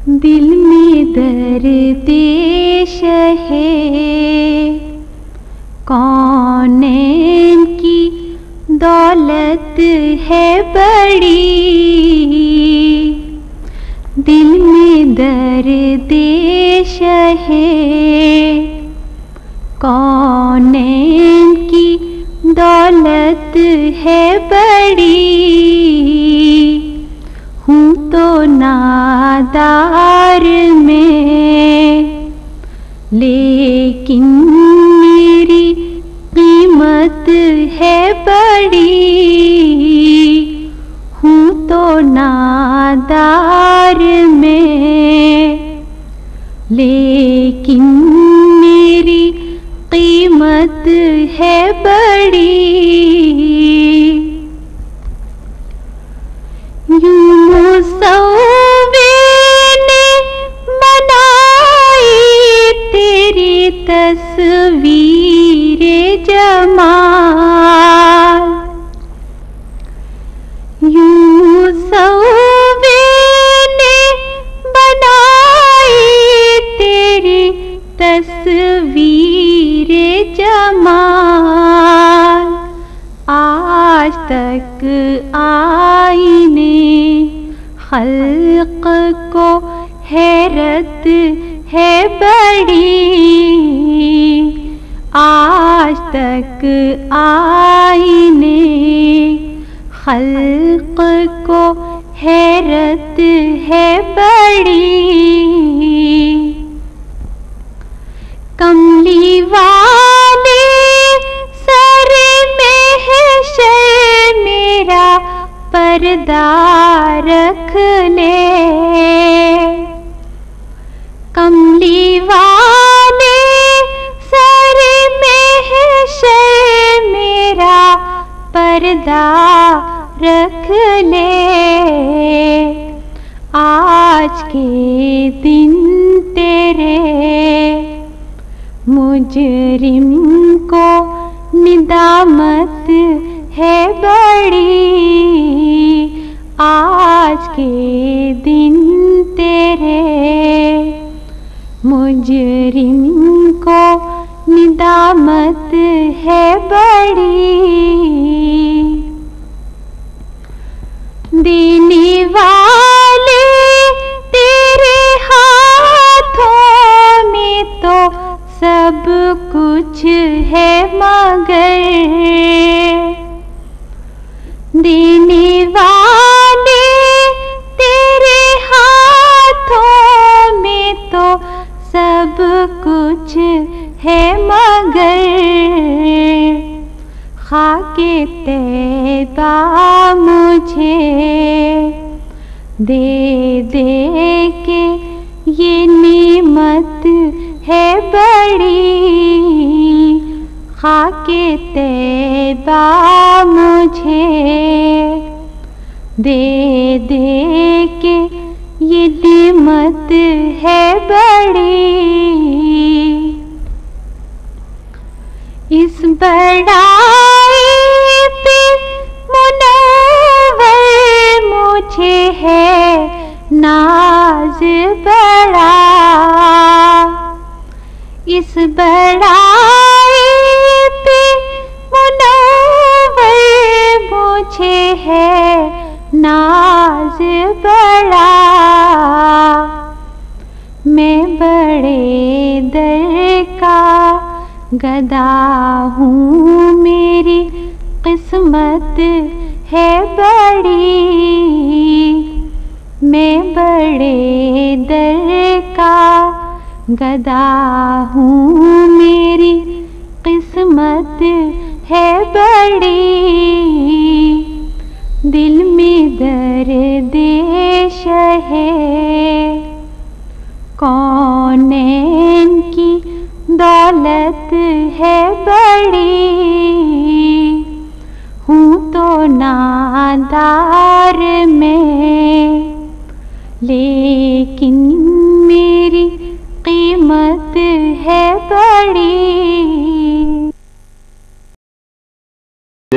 दिल में दर्देश है, कौनैन की दौलत है बड़ी। दिल में दर्देश है, कौनैन की दौलत है बड़ी। हूँ तो नादार में, लेकिन मेरी कीमत है बड़ी। हूँ तो नादार में, लेकिन मेरी कीमत है बड़ी। यूं मुसव्वे ने बनाई तेरी तस्वीरे जमाल। यूं मुसव्वे ने बनाई तेरी तस्वीरे जमाल। आज तक आईने खल्क को हैरत है बड़ी। आज तक आईने खल्क को हैरत है बड़ी। कमली वाले सर में है शर मेरा पर्दा रख ले। कमली वाले सर में है शर मेरा पर्दा रख ले। आज के दिन तेरे मुजरिम को निदामत है बड़ी। आज के दिन तेरे मुजरिम को निदामत है बड़ी। देने वाले तेरे हाथों में तो सब कुछ है, मगर देने वाले तेरे हाथों में तो सब कुछ है, मगर खाके तैबा मुझे दे दे के ये नेमत है बड़ी। खाके तैबा मुझे दे दे के ये नेमत है बड़ी। इस बड़ाई पे मुनव्वर मुझे है नाज बड़ा। इस बड़ाई पे मुनव्वर मुझे है नाज बड़ा। मैं बड़े दर का गदा हूँ, मेरी किस्मत है बड़ी। मैं बड़े दर का गदा हूँ, मेरी किस्मत है बड़ी। दिल में दर्देश है, कौनैन की दौलत है बड़ी। हूँ तो नादार में, लेकिन मेरी कीमत है बड़ी।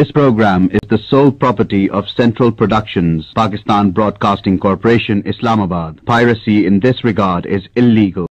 This program is the sole property of Central Productions, Pakistan Broadcasting Corporation, Islamabad. Piracy in this regard is illegal.